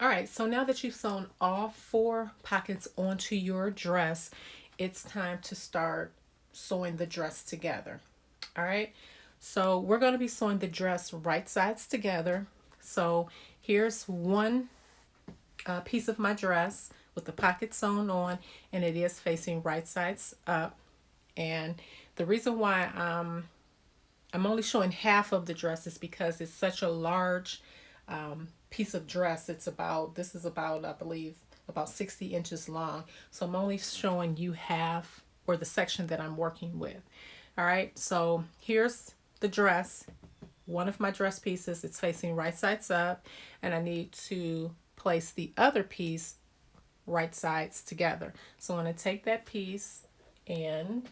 All right, so now that you've sewn all four pockets onto your dress, it's time to start sewing the dress together. All right, so we're going to be sewing the dress right sides together. So here's one piece of my dress with the pocket sewn on, and it is facing right sides up. And the reason why I'm only showing half of the dress is because it's such a large piece of dress. This is about, I believe, about 60 inches long. So I'm only showing you half, or the section that I'm working with. All right, so here's the dress, one of my dress pieces. It's facing right sides up, and I need to place the other piece right sides together. So I'm going to take that piece and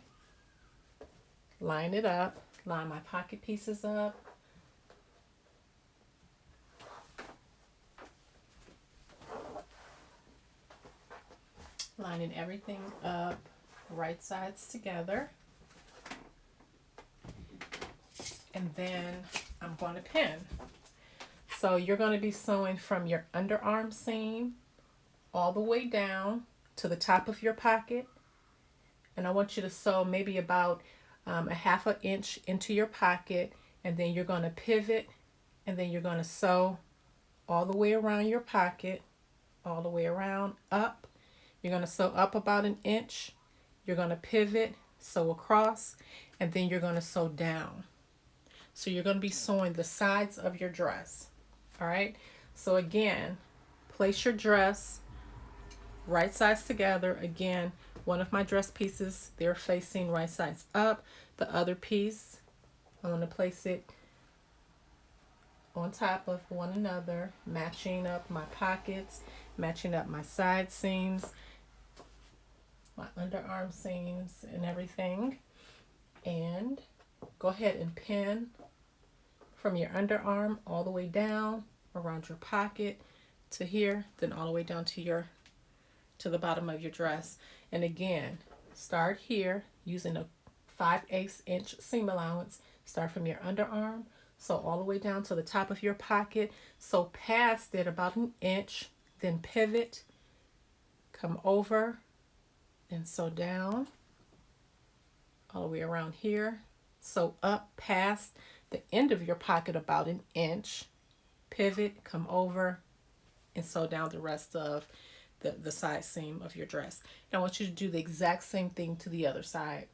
line it up, line my pocket pieces up, lining everything up right sides together, and then I'm going to pin. So you're going to be sewing from your underarm seam all the way down to the top of your pocket, and I want you to sew maybe about a half an inch into your pocket, and then you're going to pivot, and then you're going to sew all the way around your pocket, all the way around up. You're going to sew up about an inch. You're going to pivot, sew across, and then you're going to sew down. So you're going to be sewing the sides of your dress. All right. So again, place your dress right sides together. Again, one of my dress pieces, they're facing right sides up. The other piece, I'm going to place it on top of one another, matching up my pockets, matching up my side seams, my underarm seams, and everything. And go ahead and pin from your underarm all the way down around your pocket to here, then all the way down to the bottom of your dress. And again, start here using a 5/8 inch seam allowance. Start from your underarm, so all the way down to the top of your pocket. So past it about an inch, then pivot, come over, and sew down all the way around here. Sew up past the end of your pocket about an inch, pivot, come over, and sew down the rest of the side seam of your dress. Now I want you to do the exact same thing to the other side.